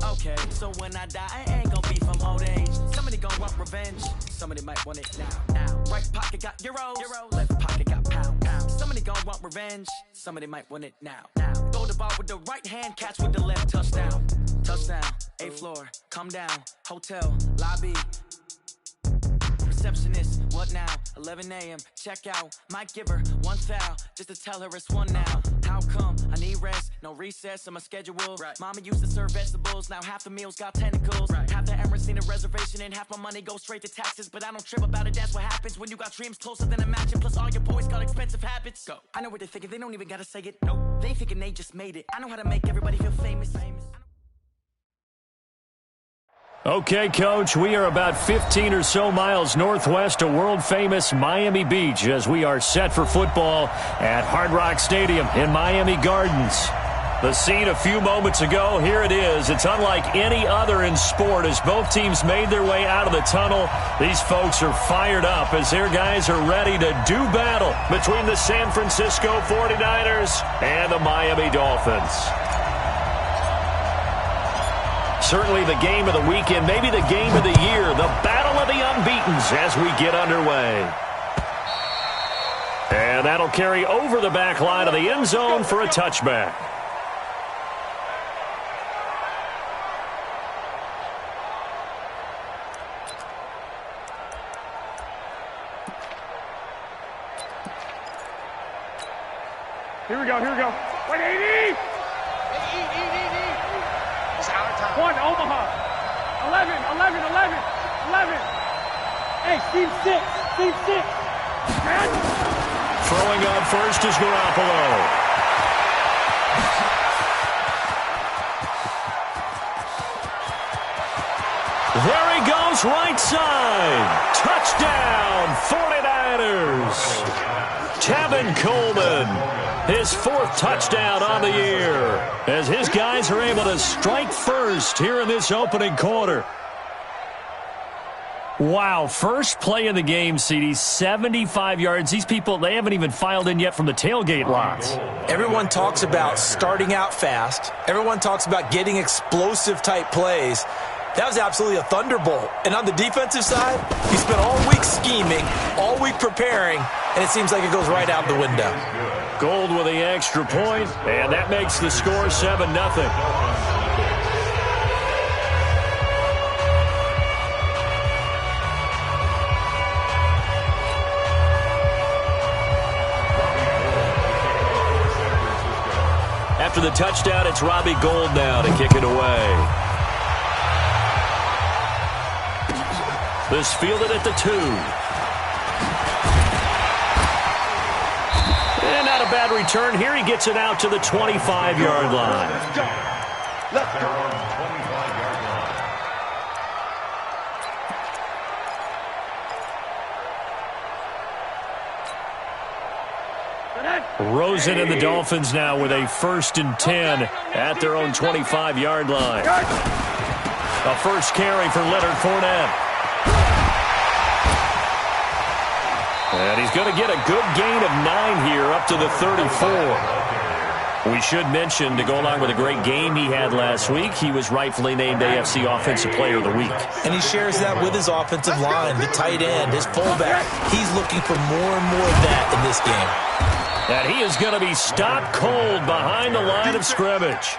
Okay, so when I die, I ain't gonna be from old age. Somebody gonna want revenge. Somebody might want it now. Right pocket got euros. Left pocket got pounds. Somebody gonna want revenge. Somebody might want it now. Throw the ball with the right hand, catch with the left. Touchdown. Touchdown. 8th floor. Come down. Hotel. Lobby. Receptionist, what now? 11 a.m. Check out. Might give her one foul just to tell her it's one now. How come? I need rest, no recess in my schedule. Right. Mama used to serve vegetables, now half the meals got tentacles. Right. Half the Emirates need a reservation and half my money goes straight to taxes. But I don't trip about it, that's what happens when you got dreams closer than a match. And plus all your boys got expensive habits. Go. I know what they're thinking, they don't even gotta say it. Nope. They thinking they just made it. I know how to make everybody feel famous. Okay, Coach, we are about 15 or so miles northwest of world-famous Miami Beach as we are set for football at Hard Rock Stadium in Miami Gardens. The scene a few moments ago, here it is. It's unlike any other in sport as both teams made their way out of the tunnel. These folks are fired up as their guys are ready to do battle between the San Francisco 49ers and the Miami Dolphins. Certainly the game of the weekend, maybe the game of the year, the battle of the unbeatens as we get underway. And that'll carry over the back line of the end zone for a touchback. Here we go. Wait, 80! One, Omaha. 11. Hey, team 6. Man. Throwing on first is Garoppolo. There he goes, right side. Touchdown, 49ers. Tevin Coleman. His 4th touchdown on the year as his guys are able to strike first here in this opening quarter. Wow, first play of the game, CD, 75 yards. These people, they haven't even filed in yet from the tailgate lots. Everyone talks about starting out fast. Everyone talks about getting explosive-type plays. That was absolutely a thunderbolt. And on the defensive side, he spent all week scheming, all week preparing, and it seems like it goes right out the window. Gold with the extra point, and that makes the score 7-0. After the touchdown, it's Robbie Gould now to kick it away. This fielded at the 2. And not a bad return. Here he gets it out to the 25-yard line. Let's go. Rosen and the Dolphins now with a 1st and 10 at their own 25-yard line. A first carry for Leonard Fournette. And he's going to get a good gain of 9 here up to the 34. We should mention, to go along with a great game he had last week, he was rightfully named AFC Offensive Player of the Week. And he shares that with his offensive line, the tight end, his fullback. He's looking for more and more of that in this game. And he is going to be stopped cold behind the line of scrimmage.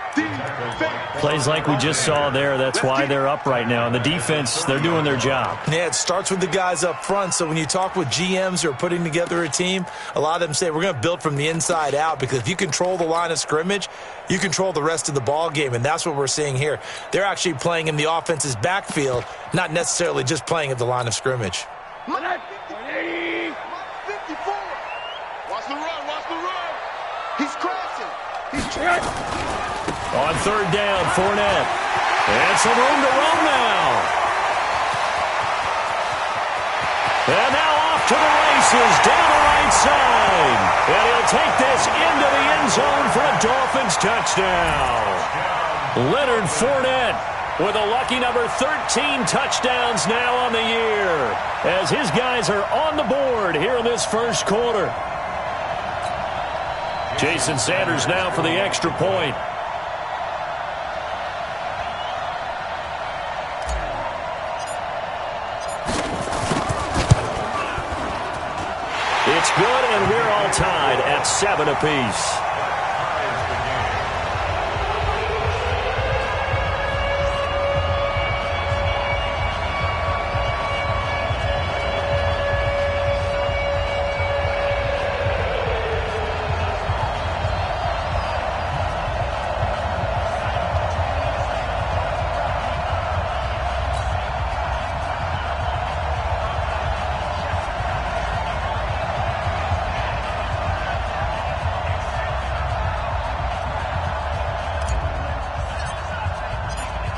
Plays like we just saw there. That's why they're up right now. And the defense, they're doing their job. Yeah, it starts with the guys up front. So when you talk with GMs who are putting together a team, a lot of them say we're going to build from the inside out, because if you control the line of scrimmage, you control the rest of the ball game. And that's what we're seeing here. They're actually playing in the offense's backfield, not necessarily just playing at the line of scrimmage. 180. 54. Watch the run. He's crossing. On 3rd down, Fournette. And some room to run now. And now off to the races, down the right side. And he'll take this into the end zone for a Dolphins touchdown. Leonard Fournette with a lucky number 13 touchdowns now on the year, as his guys are on the board here in this first quarter. Jason Sanders now for the extra point. good, and we're all tied at 7 apiece.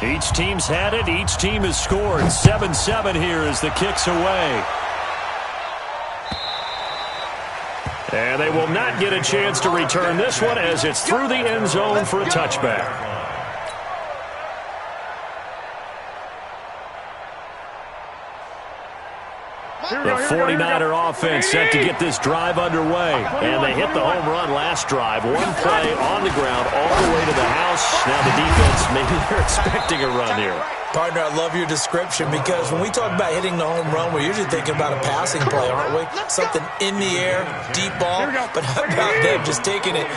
Each team's had it. Each team has scored. 7-7 here as the kick's away. And they will not get a chance to return this one as it's through the end zone for a touchback. The 49er offense set to get this drive underway. And they hit the home run last drive. One play on the ground all the way to the house. Now the defense, maybe they're expecting a run here. Partner, I love your description because when we talk about hitting the home run, we're usually thinking about a passing play, aren't we? Something in the air, deep ball. But how about them just taking it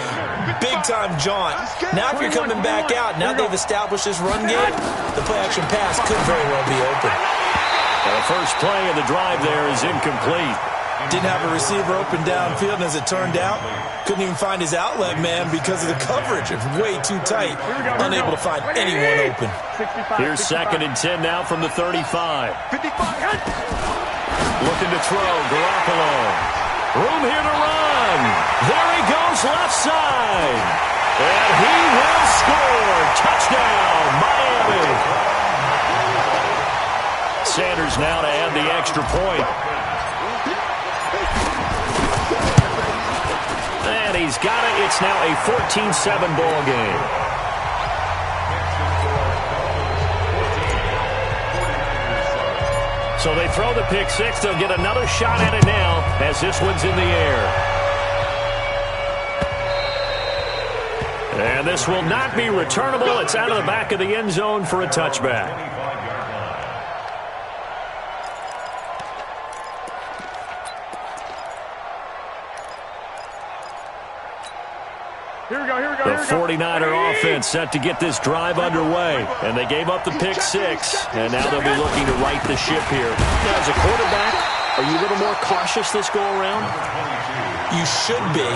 big-time jaunt? Now if you're coming back out, now they've established this run game, the play-action pass could very well be open. The first play of the drive there is incomplete. Didn't have a receiver open downfield, and as it turned out, couldn't even find his outlet man because of the coverage. It was way too tight, unable to find anyone open. Here's 2nd and 10 now from the 35. Looking to throw, Garoppolo. Room here to run. There he goes, left side. And he will score. Touchdown, Miami. Sanders now to add the extra point. And he's got it. It's now a 14-7 ball game. So they throw the pick six. They'll get another shot at it now as this one's in the air. And this will not be returnable. It's out of the back of the end zone for a touchback. The 49er offense set to get this drive underway. And they gave up the pick six. And now they'll be looking to right the ship here. Now, as a quarterback, are you a little more cautious this go-around? You should be,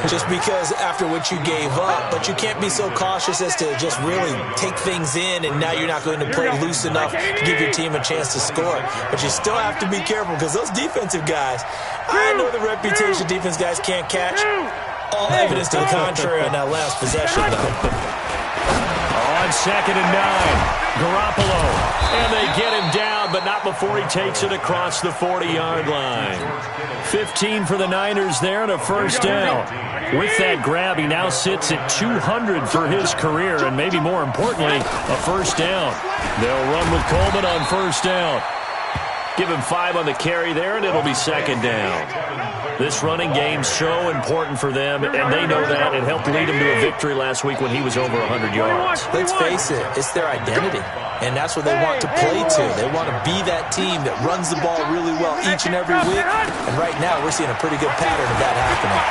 just because after what you gave up. But you can't be so cautious as to just really take things in, and now you're not going to play loose enough to give your team a chance to score. But you still have to be careful because those defensive guys, I know the reputation defense guys can't catch. All evidence to the contrary on that last possession, though. On 2nd and 9, Garoppolo. And they get him down, but not before he takes it across the 40-yard line. 15 for the Niners there and a first down. With that grab, he now sits at 200 for his career, and maybe more importantly, a first down. They'll run with Coleman on first down. Give him 5 on the carry there, and it'll be 2nd down. This running game's so important for them, and they know that. It helped lead them to a victory last week when he was over 100 yards. Let's face it, it's their identity, and that's what they want to play to. They want to be that team that runs the ball really well each and every week, and right now we're seeing a pretty good pattern of that happening.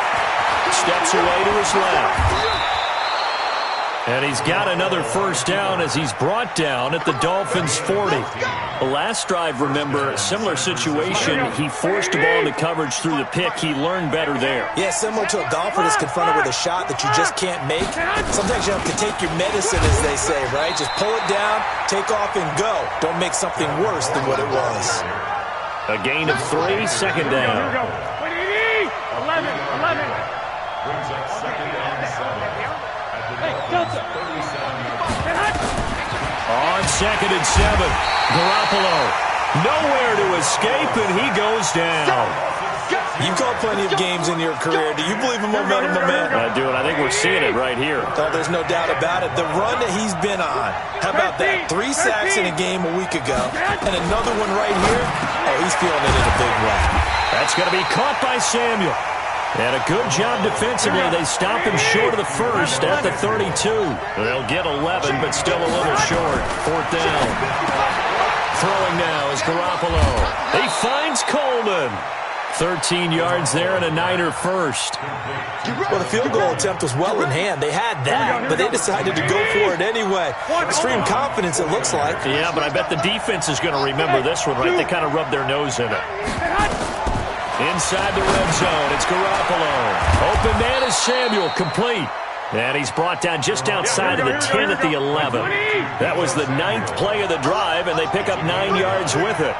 Steps away to his left. And he's got another first down as he's brought down at the Dolphins' 40. The last drive, remember, similar situation. He forced the ball into coverage through the pick. He learned better there. Yeah, similar to a golfer that's confronted with a shot that you just can't make. Sometimes you have to take your medicine, as they say, right? Just pull it down, take off, and go. Don't make something worse than what it was. A gain of 3, 2nd down. 11. Brings up 2nd down 7. On 2nd and 7, Garoppolo nowhere to escape, and he goes down. You've called plenty of games in your career. Do you believe in momentum, my man? I do, and I think we're seeing it right here. Oh, there's no doubt about it. The run that he's been on, how about that? 3 sacks in a game a week ago, and another one right here. Oh, he's feeling it in a big way. That's going to be caught by Samuel. And a good job defensively. They stop him short of the first at the 32. They'll get 11, but still a little short. 4th down. Throwing now is Garoppolo. He finds Coleman. 13 yards there and a Niner first. Well, the field goal attempt was well in hand. They had that, but they decided to go for it anyway. Extreme confidence, it looks like. Yeah, but I bet the defense is going to remember this one, right? They kind of rubbed their nose in it. Inside the red zone, it's Garoppolo. Open man is Samuel, complete. And he's brought down just outside of the 10 at the 11. That was the 9th play of the drive, and they pick up 9 yards with it.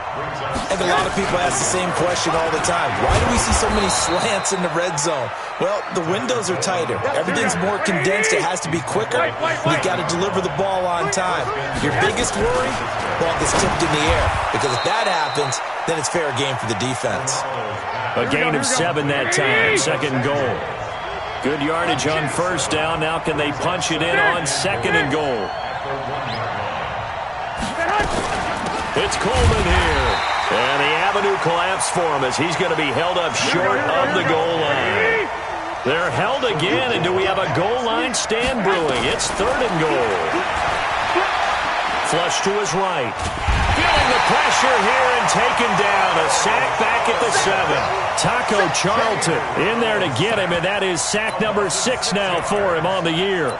And a lot of people ask the same question all the time. Why do we see so many slants in the red zone? Well, the windows are tighter. Everything's more condensed. It has to be quicker. You've got to deliver the ball on time. Your biggest worry? Ball gets tipped in the air. Because if that happens, then it's fair game for the defense. A gain of 7 that time. Second goal. Good yardage on first down. Now can they punch it in on second and goal? It's Coleman here. And the avenue collapsed for him as he's going to be held up short of the goal line. They're held again, and do we have a goal line stand brewing? It's third and goal. Flush to his right. Feeling the pressure here and taken down. A sack back at the 7. Taco Charlton in there to get him, and that is sack number 6 now for him on the year.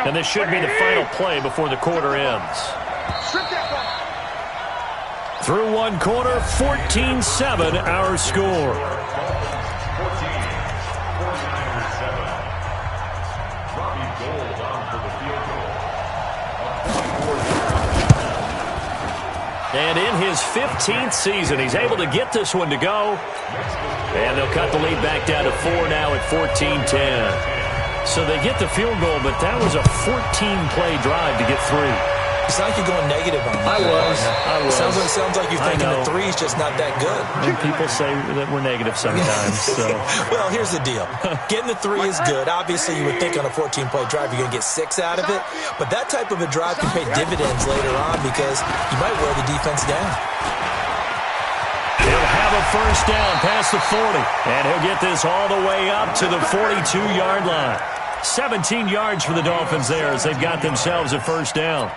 And this should be the final play before the quarter ends. Through one quarter, 14-7 our score. And in his 15th season, he's able to get this one to go. And they'll cut the lead back down to 4 now at 14-10. So they get the field goal, but that was a 14-play drive to get 3. It's not like you're going negative on that. I was. Sounds like you're thinking the 3's just not that good. And people say that we're negative sometimes. So. Well, here's the deal. Getting the 3 is good. Obviously, you would think on a 14-play drive you're going to get 6 out of it. But that type of a drive can pay dividends later on because you might wear the defense down. He'll have a first down past the 40. And he'll get this all the way up to the 42-yard line. 17 yards for the Dolphins there as they've got themselves a first down.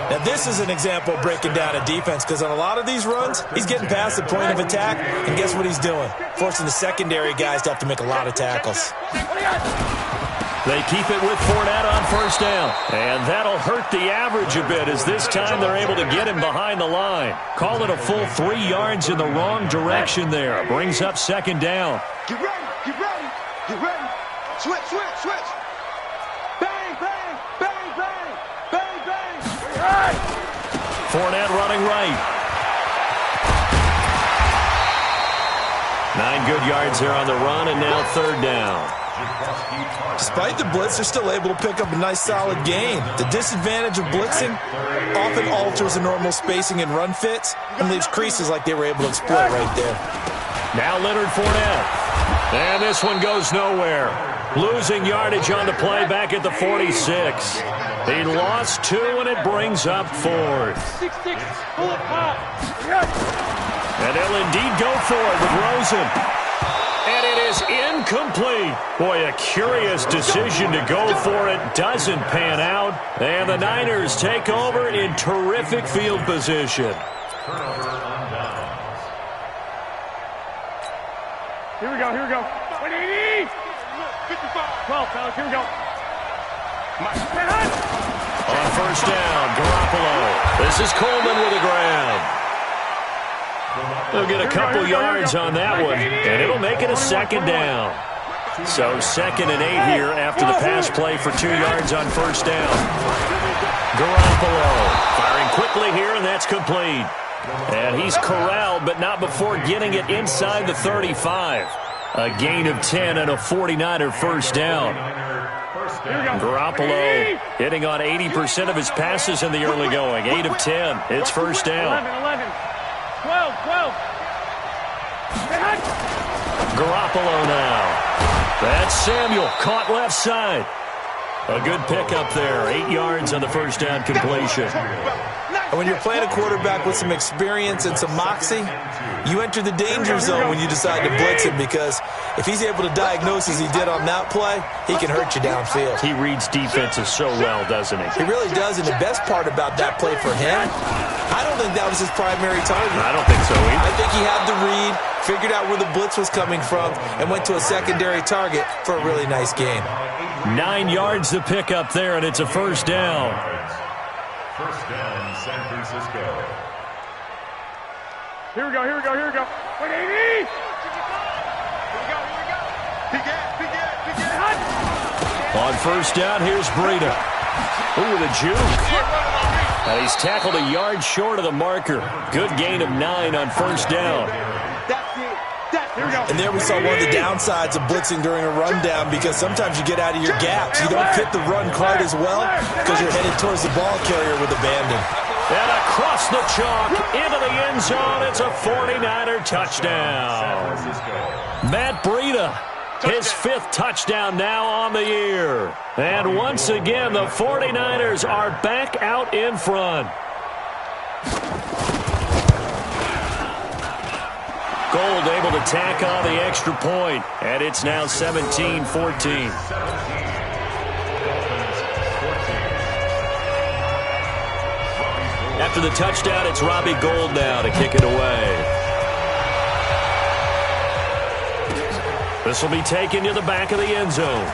Now, this is an example of breaking down a defense because on a lot of these runs, he's getting past the point of attack, and guess what he's doing? Forcing the secondary guys to have to make a lot of tackles. They keep it with Fournette on first down, and that'll hurt the average a bit as this time they're able to get him behind the line. Call it a full 3 yards in the wrong direction there. Brings up second down. Get ready, get ready, get ready. Switch, switch, switch. Bang, bang, bang, bang, bang, bang. Right. Fournette running right. 9 good yards there on the run, and now third down. Despite the blitz, they're still able to pick up a nice solid gain. The disadvantage of blitzing often alters the normal spacing and run fits and leaves creases like they were able to exploit right there. Now Leonard Fournette. And this one goes nowhere. Losing yardage on the play back at the 46. He lost 2, and it brings up 4th. And they'll indeed go for it with Rosen. And it is incomplete. Boy, a curious decision to go for it. Doesn't pan out. And the Niners take over in terrific field position. Here we go, here we go. 180! 55. 12, fellas, here we go. On first down, Garoppolo. This is Coleman with a grab. They'll get a couple yards on that one, and it'll make it a second down. So 2nd and 8 here after the pass play for 2 yards on first down. Garoppolo firing quickly here, and that's complete. And he's corralled, but not before getting it inside the 35. A gain of 10 and a 49er first down. Garoppolo hitting on 80% of his passes in the early going. 8 of 10. It's first down. 11, 12, 12. Garoppolo now. That's Samuel, caught left side. A good pickup there. 8 yards on the first down completion. And when you're playing a quarterback with some experience and some moxie, you enter the danger zone when you decide to blitz him, because if he's able to diagnose as he did on that play, he can hurt you downfield. He reads defenses so well, doesn't he? He really does, and the best part about that play for him, I don't think that was his primary target. I don't think so either. I think he had the read, figured out where the blitz was coming from, and went to a secondary target for a really nice gain. 9 yards to pick up there, and it's a first down. First down, San Francisco. Here we go. 180. Here we go. On first down, here's Breida. Ooh, the juke. And he's tackled a yard short of the marker. Good gain of 9 on first down. And there we saw one of the downsides of blitzing during a rundown, because sometimes you get out of your gaps. You don't fit the run quite as well because you're headed towards the ball carrier with abandon. And across the chalk, into the end zone, it's a 49er touchdown. Matt Breida, his 5th touchdown now on the year. And once again, the 49ers are back out in front. Gold able to tack on the extra point, and it's now 17-14. After the touchdown, it's Robbie Gould now to kick it away. This will be taken to the back of the end zone.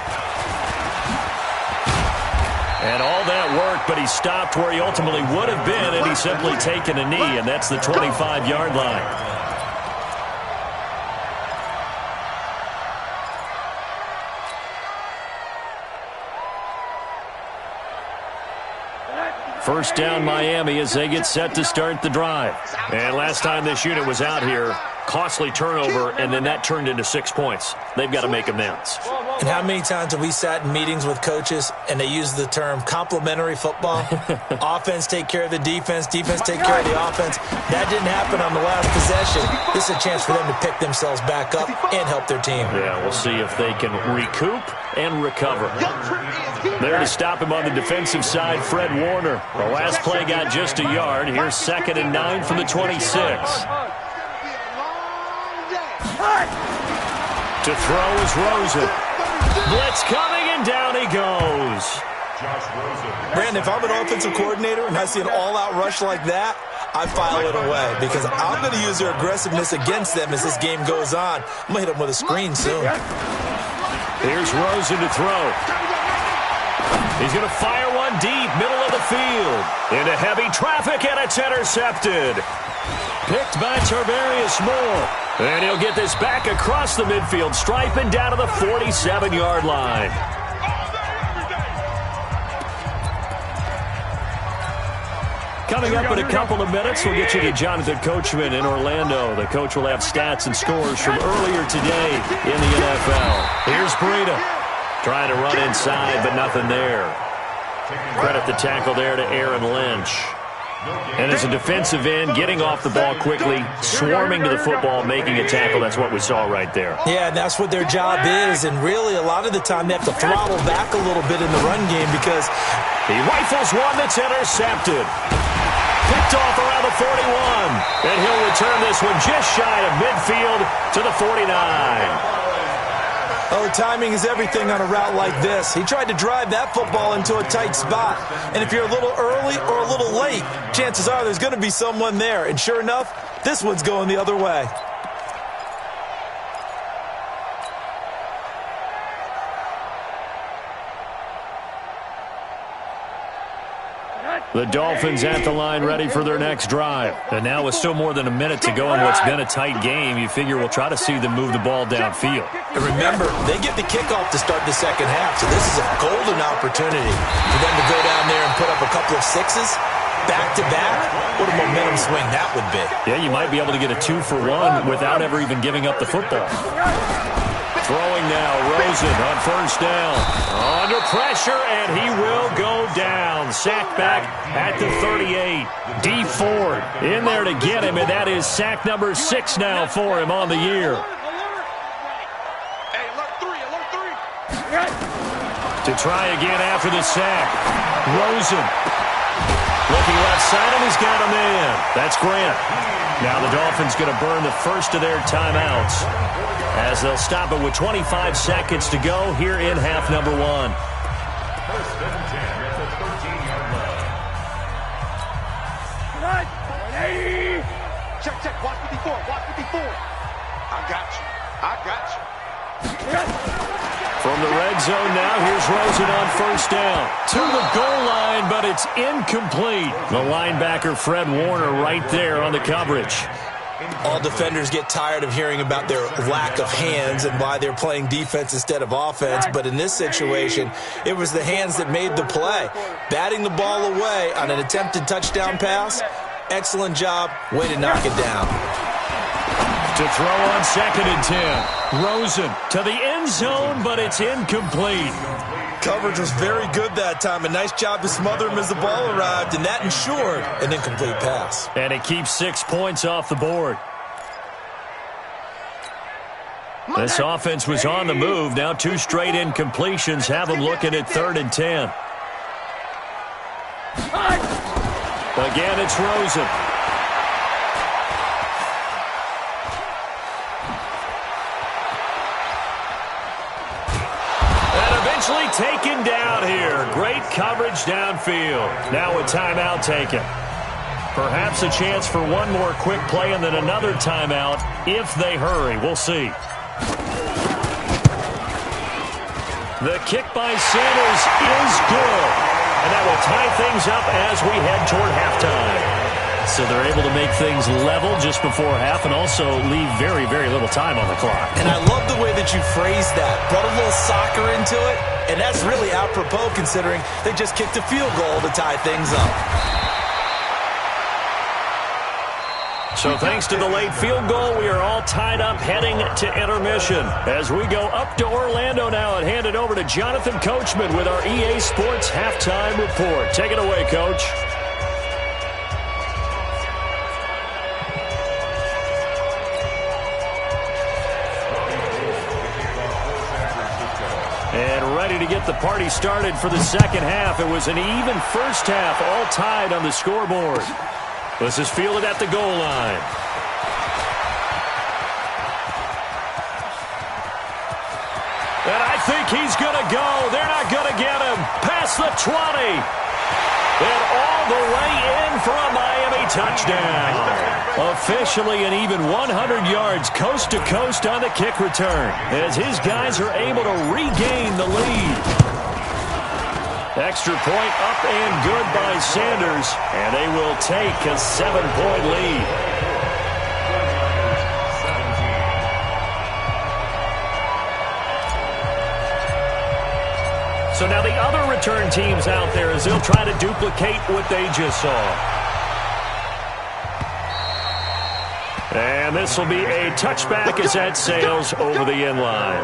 And all that work, but he stopped where he ultimately would have been, and he's simply taken a knee, and that's the 25-yard line. First down, Miami, as they get set to start the drive. And last time this unit was out here, costly turnover, and then that turned into 6 points. They've got to make amends. And how many times have we sat in meetings with coaches and they use the term complementary football? Offense take care of the defense, defense take care of the offense. That didn't happen on the last possession. This is a chance for them to pick themselves back up and help their team. Yeah, we'll see if they can recoup and recover. There to stop him on the defensive side, Fred Warner. The last play got just a yard. Here's 2nd and 9 from the 26. To throw is Rosen. Blitz coming, and down he goes. Brandon, if I'm an offensive coordinator and I see an all-out rush like that, I file it away, because I'm going to use their aggressiveness against them as this game goes on. I'm going to hit them with a screen soon. Here's Rosen to throw. He's going to fire one deep, middle of the field. Into heavy traffic, and it's intercepted. Picked by Tarvarius Moore. And he'll get this back across the midfield stripe and down to the 47-yard line. Coming up in a couple of minutes, we'll get you to Jonathan Coachman in Orlando. The coach will have stats and scores from earlier today in the NFL. Here's Breida. Trying to run inside, but nothing there. Credit the tackle there to Aaron Lynch. And as a defensive end, getting off the ball quickly, swarming to the football, making a tackle, that's what we saw right there. Yeah, and that's what their job is, and really a lot of the time they have to throttle back a little bit in the run game, because he rifles one that's intercepted. Picked off around the 41, and he'll return this one just shy of midfield to the 49. Oh, timing is everything on a route like this. He tried to drive that football into a tight spot. And if you're a little early or a little late, chances are there's going to be someone there. And sure enough, this one's going the other way. The Dolphins at the line, ready for their next drive. And now with still more than a minute to go in what's been a tight game, you figure we'll try to see them move the ball downfield. And remember, they get the kickoff to start the second half, so this is a golden opportunity for them to go down there and put up a couple of sixes back-to-back. What a momentum swing that would be. Yeah, you might be able to get a 2-for-1 without ever even giving up the football. Throwing now, Rosen on first down. Under pressure, and he will go down. Sacked back at the 38. Dee Ford in there to get him, and that is sack number 6 now for him on the year. To try again after the sack. Rosen Looking left side, and he's got a man. That's Grant. Now the Dolphins going to burn the first of their timeouts as they'll stop it with 25 seconds to go here in half number 1. First and 10 at the 13-yard line. Check, check. Watch 54. Watch 54. I got you. From the red zone now, here's Rosen on first down. To the goal line, but it's incomplete. The linebacker, Fred Warner, right there on the coverage. All defenders get tired of hearing about their lack of hands and why they're playing defense instead of offense. But in this situation, it was the hands that made the play. Batting the ball away on an attempted touchdown pass, excellent job. Way to knock it down. To throw on 2nd and 10. Rosen to the end zone, but it's incomplete. Coverage was very good that time. A nice job to smother him as the ball arrived, and that ensured an incomplete pass. And it keeps 6 points off the board. This offense was on the move. Now 2 straight incompletions have them looking at 3rd and 10. Again, it's Rosen. Taken down here. Great coverage downfield. Now a timeout taken. Perhaps a chance for one more quick play and then another timeout if they hurry. We'll see. The kick by Sanders is good. And that will tie things up as we head toward halftime. So they're able to make things level just before half and also leave very, very little time on the clock. And I love the way that you phrased that. Brought a little soccer into it, and that's really apropos considering they just kicked a field goal to tie things up. So thanks to the late field goal, we are all tied up heading to intermission. As we go up to Orlando now and hand it over to Jonathan Coachman with our EA Sports Halftime Report. Take it away, Coach. And ready to get the party started for the second half. It was an even first half, all tied on the scoreboard. This is fielded at the goal line. And I think he's going to go. They're not going to get him. Past the 20. And all the way in for a Miami touchdown. Officially an even 100 yards coast to coast on the kick return as his guys are able to regain the lead. Extra point up and good by Sanders, and they will take a 7-point lead. So now the other return teams out there as they'll try to duplicate what they just saw. And this will be a touchback as that sails over the end line.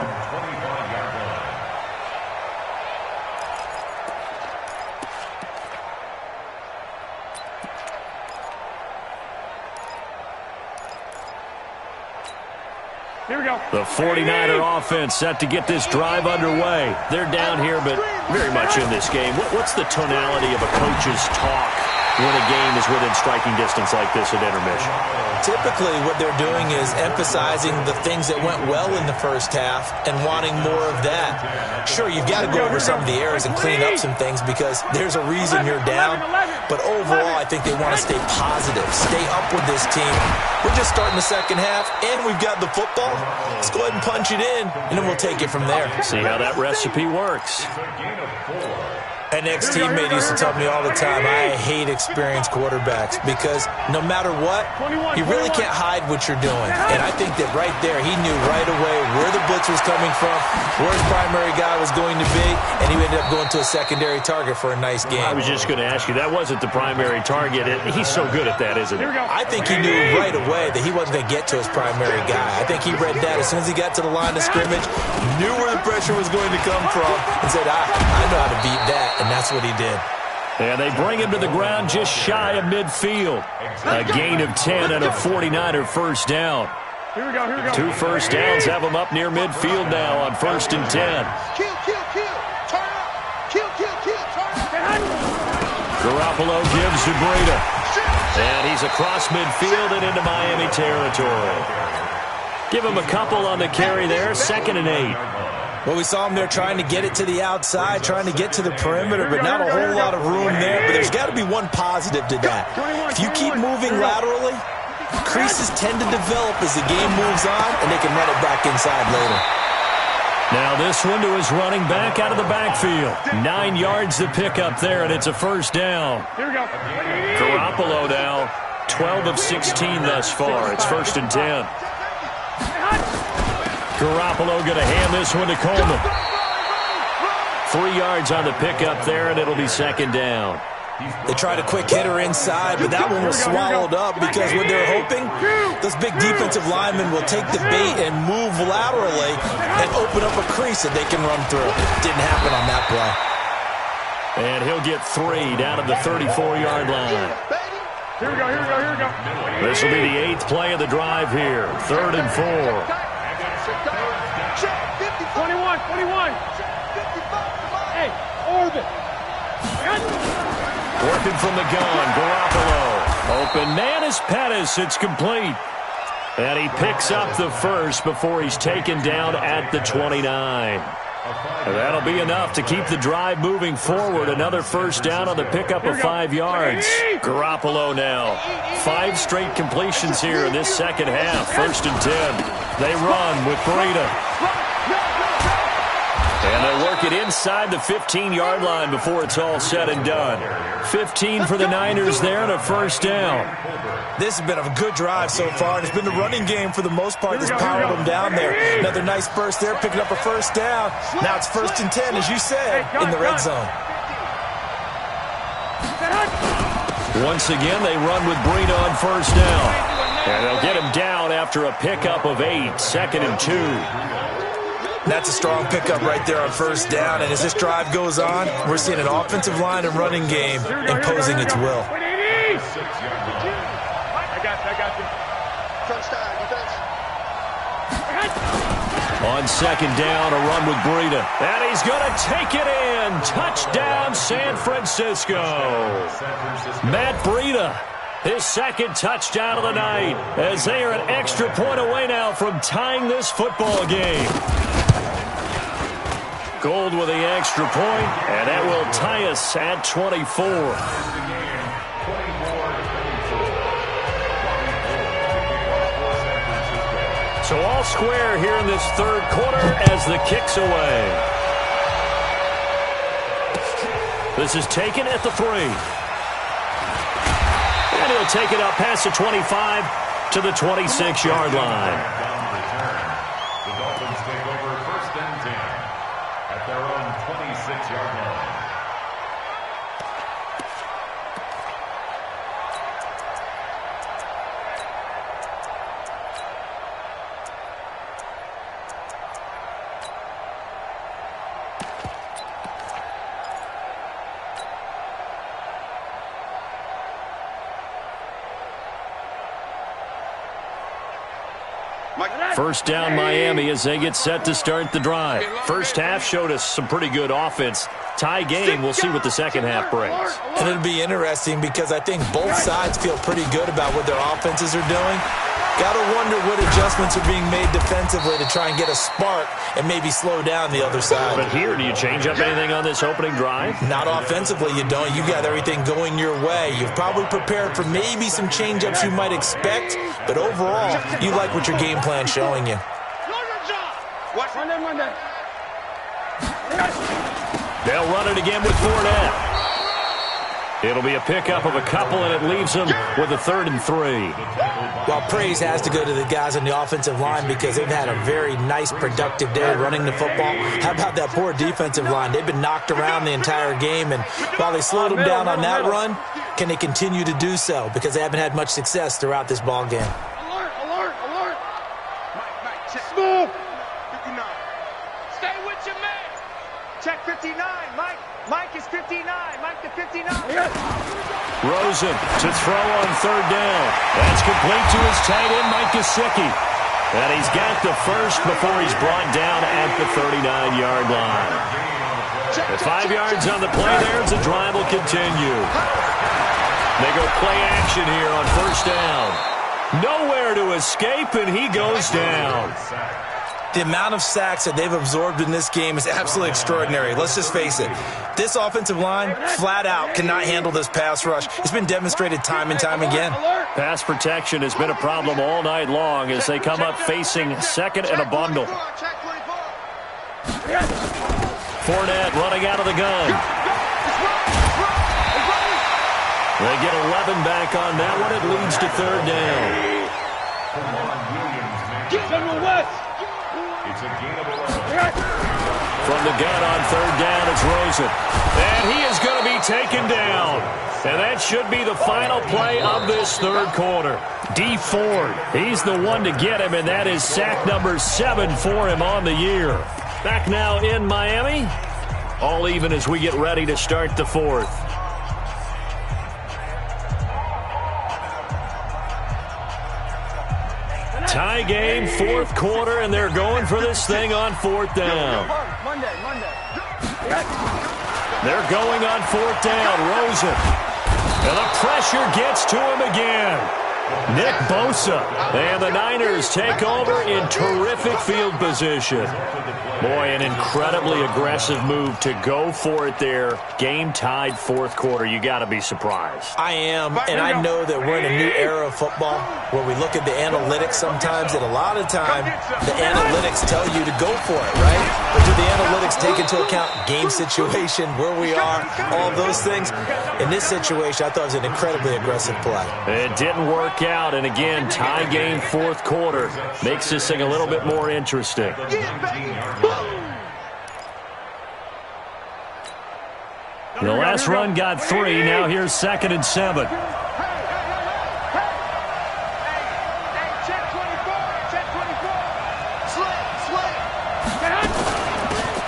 Here we go. The 49er offense set to get this drive underway. They're down here, but very much in this game. What's the tonality of a coach's talk when a game is within striking distance like this at intermission? Typically, what they're doing is emphasizing the things that went well in the first half and wanting more of that. Sure, you've got to go over some of the errors and clean up some things because there's a reason you're down. But overall, I think they want to stay positive, stay up with this team. We're just starting the second half, and we've got the football. Let's go ahead and punch it in, and then we'll take it from there. See how that recipe works. An ex-teammate used to tell me all the time, I hate experienced quarterbacks because no matter what, you really can't hide what you're doing. And I think that right there, he knew right away where the blitz was coming from, where his primary guy was going to be, and he ended up going to a secondary target for a nice game. I was just going to ask you, that wasn't the primary target. He's so good at that, isn't he? I think he knew right away that he wasn't going to get to his primary guy. I think he read that as soon as he got to the line of scrimmage, knew where the pressure was going to come from, and said, I know how to beat that. And that's what he did. And they bring him to the ground just shy of midfield. A gain of 10 and a 49er first down. Here we go, here we go. 2 first downs have them up near midfield now on 1st and 10. Kill, kill, kill. Turn up. Kill, kill, kill. Turn up. Garoppolo gives to Breida. And he's across midfield and into Miami territory. Give him a couple on the carry there, 2nd and 8. Well, we saw him there trying to get it to the outside, trying to get to the perimeter, but not a whole lot of room there. But there's got to be one positive to that. If you keep moving laterally, creases tend to develop as the game moves on, and they can run it back inside later. Now this one to his running back out of the backfield. 9 yards to pick up there, and it's a first down. Here we go. Garoppolo now, 12 of 16 thus far. It's 1st and 10. Garoppolo going to hand this one to Coleman. 3 yards on the pickup there, and it'll be 2nd down. They tried a quick hitter inside, but that one was swallowed up because what they're hoping, those big defensive linemen will take the bait and move laterally and open up a crease that they can run through. Didn't happen on that play. And he'll get 3 down at the 34-yard line. Here we go, here we go, here we go. This will be the 8th play of the drive here. 3rd and 4. 21. Hey, orbit. Working from the gun, Garoppolo. Open man is Pettis. It's complete. And he picks up the first before he's taken down at the 29. And that'll be enough to keep the drive moving forward. Another first down on the pickup of 5 yards. Garoppolo now. 5 straight completions here in this second half. 1st and 10. They run with Breida. And they'll work it inside the 15-yard line before it's all said and done. 15 for the Niners there and a first down. This has been a good drive so far, and it's been the running game for the most part that's powered them down there. Another nice burst there, picking up a first down. Now it's 1st and 10, as you said, in the red zone. Once again, they run with Breida on first down. And they'll get him down after a pickup of 8, 2nd and 2. That's a strong pickup right there on first down. And as this drive goes on, we're seeing an offensive line and running game imposing its will. I got you. On 2nd down, a run with Breida. And he's going to take it in. Touchdown, San Francisco. Matt Breida, his 2nd touchdown of the night, as they are an extra point away now from tying this football game. Gold with the extra point, and that will tie us at 24. So all square here in this 3rd quarter as the kick's away. This is taken at the 3. And he'll take it up past the 25 to the 26-yard line. Their own 26-yard line. First down Miami as they get set to start the drive. First half showed us some pretty good offense. Tie game, we'll see what the second half brings. And it'll be interesting because I think both sides feel pretty good about what their offenses are doing. Got to wonder what adjustments are being made defensively to try and get a spark and maybe slow down the other side. But here, do you change up anything on this opening drive? Not offensively, you don't. You got everything going your way. You've probably prepared for maybe some change-ups you might expect, but overall, you like what your game plan's showing you. They'll run it again with Fournette. It'll be a pickup of a couple, and it leaves them with a 3rd and 3. Well, praise has to go to the guys on the offensive line because they've had a very nice, productive day running the football. How about that poor defensive line? They've been knocked around the entire game, and while they slowed them down on that run, can they continue to do so? Because they haven't had much success throughout this ball game. Alert. Mike, check. Move. 59. Stay with your man. Check 59, Mike. Mike is 59. Mike to 59. Rosen to throw on 3rd down. That's complete to his tight end, Mike Gesicki. And he's got the first before he's brought down at the 39-yard line. At 5 yards on the play there, the drive will continue. They go play action here on first down. Nowhere to escape, and he goes down. The amount of sacks that they've absorbed in this game is absolutely extraordinary. Let's just face it. This offensive line, flat out, cannot handle this pass rush. It's been demonstrated time and time again. Pass protection has been a problem all night long as they come up facing second and a bundle. Fournette running out of the gun. They get 11 back on that one. It leads to third down. From the gun on third down, it's Rosen. And he is going to be taken down. And that should be the final play of this third quarter. D. Ford, he's the one to get him, and that is sack number 7 for him on the year. Back now in Miami. All even as we get ready to start the fourth. Tie game, fourth quarter, and they're going for this thing on fourth down. They're going on fourth down. Rosen. And the pressure gets to him again. Nick Bosa. And the Niners take over in terrific field position. Boy, an incredibly aggressive move to go for it there. Game-tied fourth quarter. You got to be surprised. I am, and I know that we're in a new era of football where we look at the analytics sometimes, and a lot of time the analytics tell you to go for it, right? But do the analytics take into account game situation, where we are, all those things? In this situation, I thought it was an incredibly aggressive play. It didn't work out, and again, tie game fourth quarter makes this thing a little bit more interesting. The last run got 3. Now here's 2nd and 7.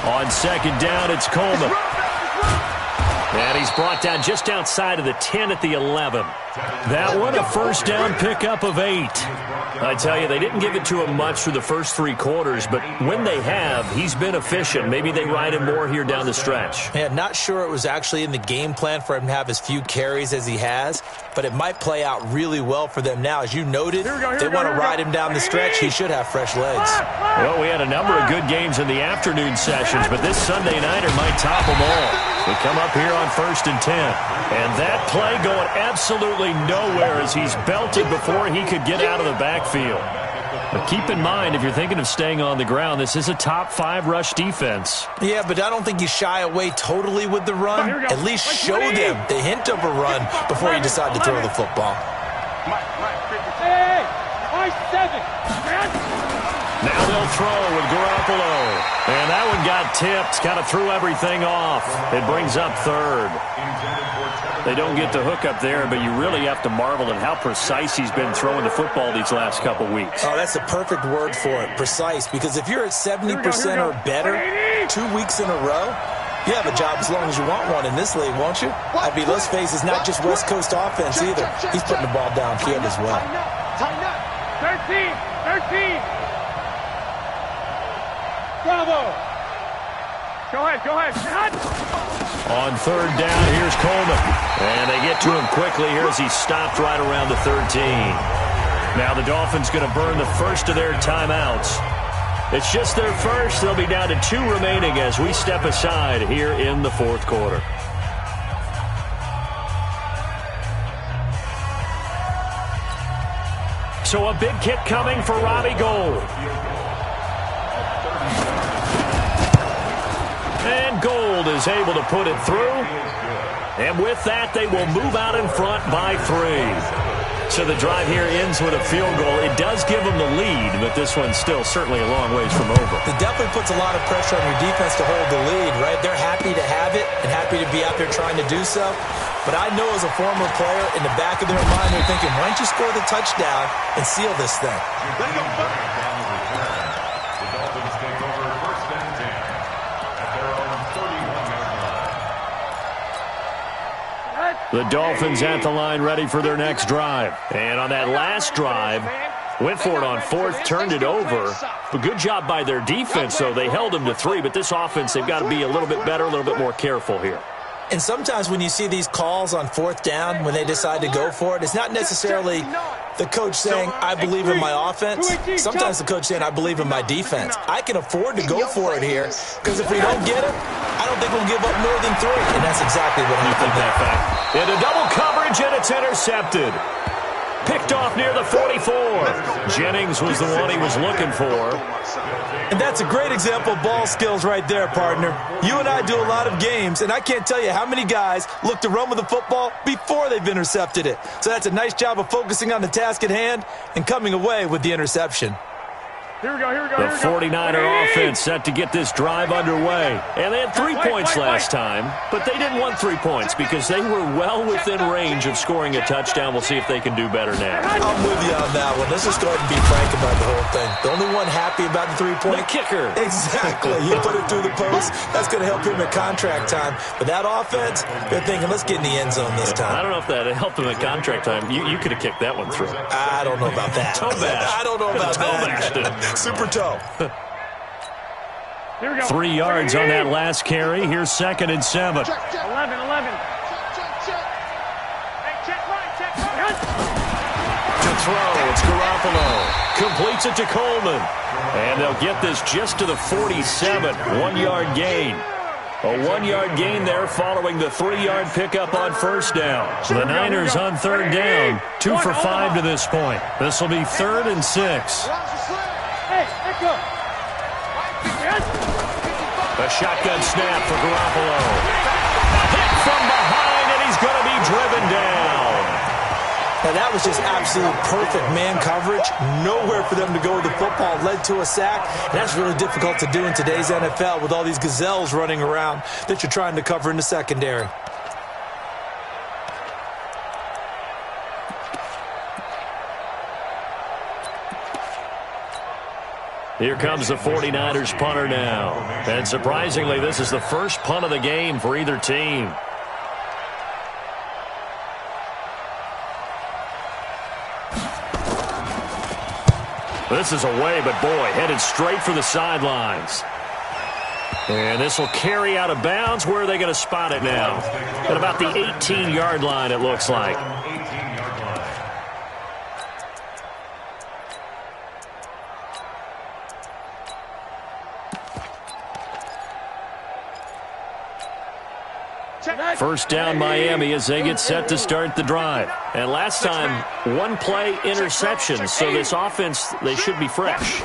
On second down, it's Coleman. And he's brought down just outside of the 10 at the 11. That one, a first down pickup of 8. I tell you, they didn't give it to him much through the first 3 quarters, but when they have, he's been efficient. Maybe they ride him more here down the stretch. Yeah, not sure it was actually in the game plan for him to have as few carries as he has, but it might play out really well for them now. As you noted, they want to ride him down the stretch. He should have fresh legs. Well, we had a number of good games in the afternoon sessions, but this Sunday nighter might top them all. We come up here on 1st and 10. And that play going absolutely nowhere as he's belted before he could get out of the backfield. But keep in mind, if you're thinking of staying on the ground, this is a top 5 rush defense. Yeah, but I don't think you shy away totally with the run. At least show them the hint of a run before you decide to throw the football. Hey, 7. Now they'll throw with Garoppolo. And that one got tipped, kind of threw everything off. It brings up third. They don't get the hook up there, but you really have to marvel at how precise he's been throwing the football these last couple weeks. Oh, that's the perfect word for it, precise, because if you're at 70% or better 2 weeks in a row, you have a job as long as you want one in this league, won't you? I mean, let's face it, it's not just West Coast offense either. He's putting the ball downfield as well. 13. Bravo. Go ahead. On third down, here's Coleman. And they get to him quickly here as he stopped right around the 13. Now the Dolphins going to burn the first of their timeouts. It's just their first. They'll be down to 2 remaining as we step aside here in the fourth quarter. So a big kick coming for Robbie Gould. And Gould is able to put it through. And with that, they will move out in front by 3. So the drive here ends with a field goal. It does give them the lead, but this one's still certainly a long ways from over. It definitely puts a lot of pressure on your defense to hold the lead, right? They're happy to have it and happy to be out there trying to do so. But I know as a former player, in the back of their mind, they're thinking, why don't you score the touchdown and seal this thing? Let's go. The Dolphins at the line ready for their next drive. And on that last drive, Went for it on fourth, turned it over. But good job by their defense, though. They held them to 3, but this offense, they've got to be a little bit better, a little bit more careful here. And sometimes when you see these calls on fourth down, when they decide to go for it, it's not necessarily the coach saying, I believe in my offense. Sometimes the coach saying, I believe in my defense. I can afford to go for it here because if we don't get it, I don't think we'll give up more than 3. And that's exactly what happened there. Into double coverage, and it's intercepted. Picked off near the 44. Jennings was the one he was looking for. And that's a great example of ball skills right there, partner. You and I do a lot of games, and I can't tell you how many guys look to run with the football before they've intercepted it. So that's a nice job of focusing on the task at hand and coming away with the interception. Here we go, here we go, The 49er offense set to get this drive underway. And they had 3 points last time, but they didn't want 3 points because they were well within range of scoring a touchdown. We'll see if they can do better now. I'm with you on that one. Let's just go ahead and be frank about the whole thing. The only one happy about the 3-point? The kicker. Exactly. You put it through the post. That's going to help him at contract time. But that offense, they're thinking, let's get in the end zone this time. I don't know if that helped him at contract time. You could have kicked that one through. I don't know about that. Toe bash. I don't know about Toe bashed that. Super toe. Here we go. 3 yards on that last carry. Here's 2nd and 7. 11. Hey, check right. To throw, it's Garoppolo. Completes it to Coleman. And they'll get this just to the 47. 1-yard gain. A 1-yard gain there following the 3-yard pickup on first down. The Niners on 3rd down. 2 for 5 to this point. This will be 3rd and 6. Hey, echo. A shotgun snap for Garoppolo. Hit from behind, and he's going to be driven down. Now, that was just absolute perfect man coverage. Nowhere for them to go with the football. Led to a sack. And that's really difficult to do in today's NFL with all these gazelles running around that you're trying to cover in the secondary. Here comes the 49ers punter now. And surprisingly, this is the first punt of the game for either team. This is away, but boy, headed straight for the sidelines. And this will carry out of bounds. Where are they going to spot it now? At about the 18-yard line, it looks like. First down Miami as they get set to start the drive. And last time, 1-play interception. So this offense, they should be fresh.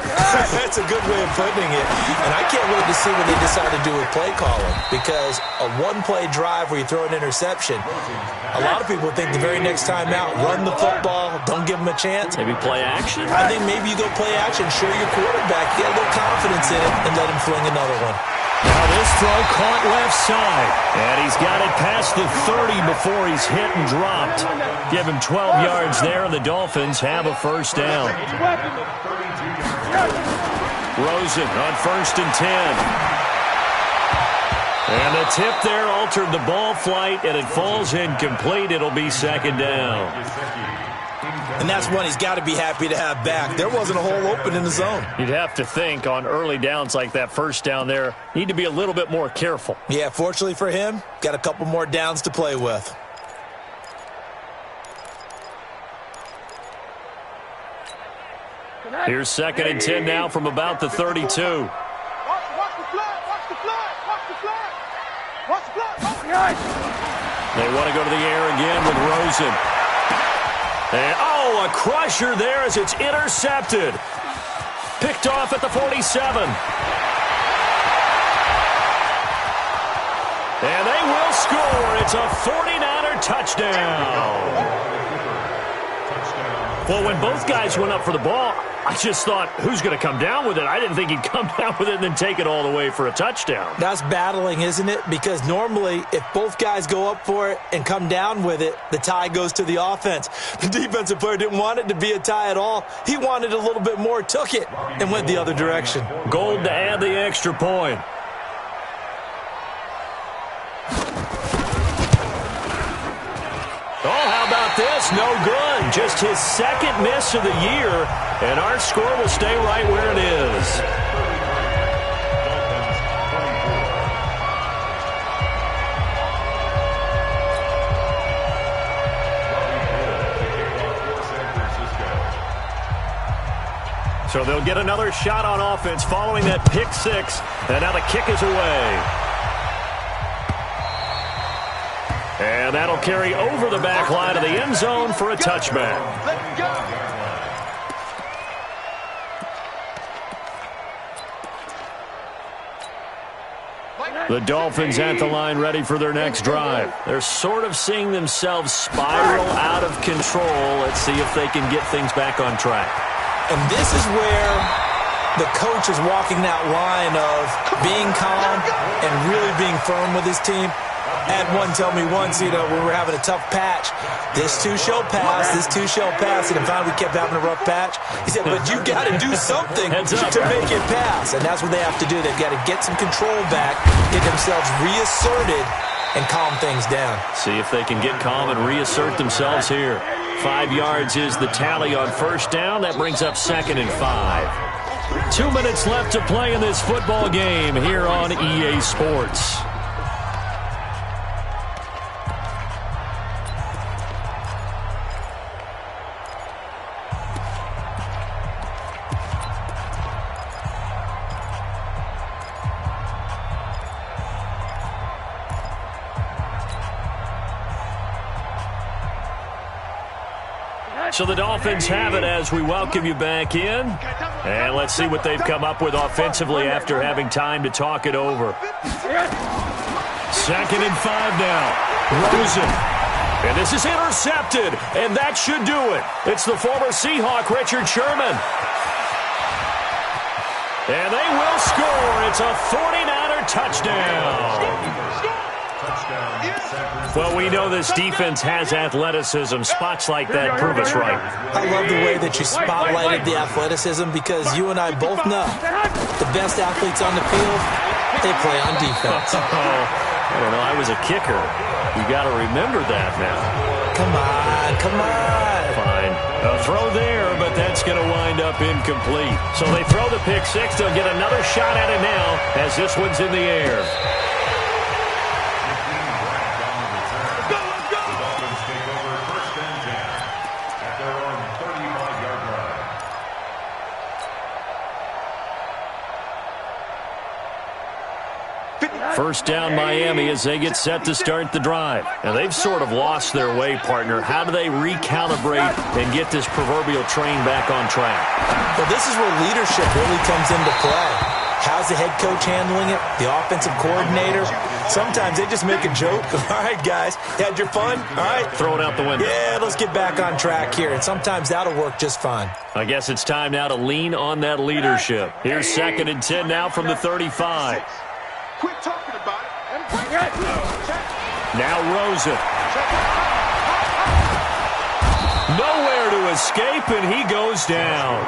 That's a good way of putting it. And I can't wait to see what they decide to do with play calling. Because a 1-play drive where you throw an interception, a lot of people think the very next time out, run the football, don't give them a chance. Maybe play action? I think maybe you go play action, show your quarterback, get a little confidence in it, and let him fling another one. Now this throw caught left side. And he's got it past the 30 before he's hit and dropped. Give him 12 yards there, and the Dolphins have a first down. Rosen on 1st and 10. And the tip there altered the ball flight, and it falls incomplete. It'll be 2nd down. And that's one he's got to be happy to have back. There wasn't a hole open in the zone. You'd have to think on early downs like that first down there, need to be a little bit more careful. Yeah, fortunately for him, got a couple more downs to play with. Here's 2nd and 10 now from about the 32. Watch the flag, watch the flag, watch the flag. Watch the flag. They want to go to the air again with Rosen. And, a crusher there as it's intercepted. Picked off at the 47. And they will score. It's a 49er touchdown. Well, when both guys went up for the ball, I just thought, who's going to come down with it? I didn't think he'd come down with it and then take it all the way for a touchdown. That's battling, isn't it? Because normally, if both guys go up for it and come down with it, the tie goes to the offense. The defensive player didn't want it to be a tie at all. He wanted a little bit more, took it, and went the other direction. Gold to add the extra point. Oh, how about about this? No good. Just his second miss of the year, and our score will stay right where it is. So they'll get another shot on offense following that pick six, and now the kick is away. And that'll carry over the back line of the end zone for a touchback. Let's go. The Dolphins at the line ready for their next drive. They're sort of seeing themselves spiral out of control. Let's see if they can get things back on track. And this is where the coach is walking that line of being calm and really being firm with his team. Had one tell me once, when we were having a tough patch, this too shall pass, this too shall pass, and finally we kept having a rough patch. He said, but you got to do something to make it pass, and that's what they have to do. They've got to get some control back, get themselves reasserted, and calm things down. See if they can get calm and reassert themselves here. 5 yards is the tally on first down. That brings up 2nd and 5. 2 minutes left to play in this football game here on EA Sports. So the Dolphins have it as we welcome you back in. And let's see what they've come up with offensively after having time to talk it over. 2nd and 5 now. Rosen. And this is intercepted. And that should do it. It's the former Seahawk, Richard Sherman. And they will score. It's a 49er touchdown. Well, we know this defense has athleticism. Spots like that prove us right. I love the way that you spotlighted the athleticism because you and I both know the best athletes on the field, they play on defense. I don't know. I was a kicker. You got to remember that now. Come on, come on. Fine. A throw there, but that's going to wind up incomplete. So they throw the pick six. They'll get another shot at it now as this one's in the air. First down Miami as they get set to start the drive. And they've sort of lost their way, partner. How do they recalibrate and get this proverbial train back on track? Well, this is where leadership really comes into play. How's the head coach handling it? The offensive coordinator? Sometimes they just make a joke. All right, guys, had your fun? All right. Throw it out the window. Yeah, let's get back on track here. And sometimes that'll work just fine. I guess it's time now to lean on that leadership. Here's 2nd and 10 now from the 35. Quit talking about it. Now Rosen. Nowhere to escape, and he goes down.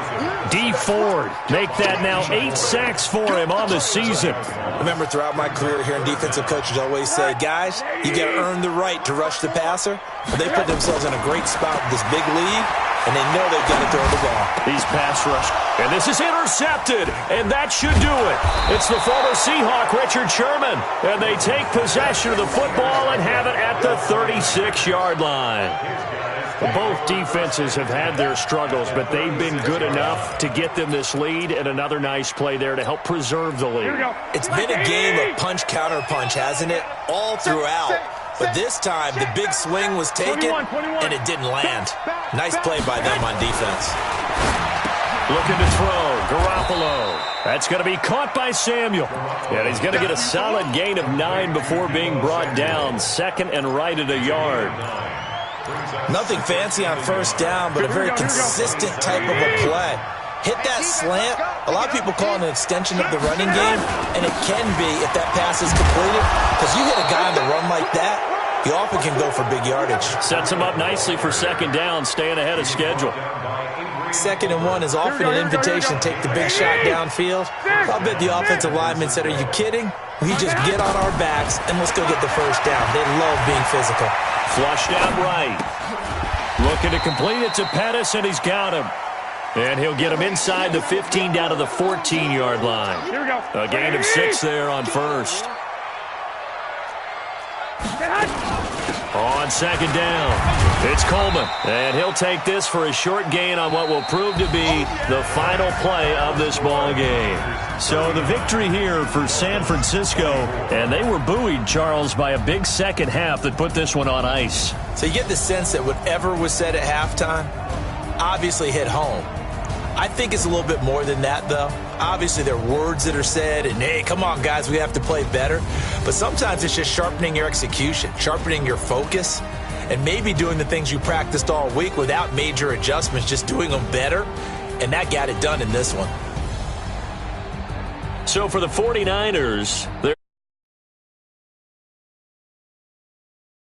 D. Ford make that now 8 sacks for him on the season. Remember, throughout my career here in defensive coaches always say, guys, you got to earn the right to rush the passer. But they put themselves in a great spot with this big lead, and they know they've got to throw the ball. He's pass rush. And this is intercepted, and that should do it. It's the former Seahawk, Richard Sherman. And they take possession of the football and have it at the 36-yard line. Both defenses have had their struggles, but they've been good enough to get them this lead, and another nice play there to help preserve the lead. It's been a game of punch-counter-punch, hasn't it? All throughout. But this time, the big swing was taken, and it didn't land. Nice play by them on defense. Looking to throw, Garoppolo. That's going to be caught by Samuel. And he's going to get a solid gain of 9 before being brought down. 2nd and right at a yard. Nothing fancy on first down, but a very consistent type of a play. Hit that slant. A lot of people call it an extension of the running game, and it can be if that pass is completed, because you hit a guy on the run like that, he often can go for big yardage. Sets him up nicely for 2nd down, staying ahead of schedule. 2nd and 1 is often an invitation to take the big shot downfield. I'll bet the offensive lineman said, are you kidding? We just get on our backs and let's go get the first down. They love being physical. Flushed out right. Looking to complete it to Pettis, and he's got him. And he'll get him inside the 15 down to the 14-yard line. Here we go. A gain of 6 there on first. On 2nd down, it's Coleman. And he'll take this for a short gain on what will prove to be the final play of this ball game. So the victory here for San Francisco. And they were buoyed, Charles, by a big second half that put this one on ice. So you get the sense that whatever was said at halftime obviously hit home. I think it's a little bit more than that, though. Obviously, there are words that are said, and, hey, come on, guys, we have to play better. But sometimes it's just sharpening your execution, sharpening your focus, and maybe doing the things you practiced all week without major adjustments, just doing them better. And that got it done in this one. So for the 49ers, they're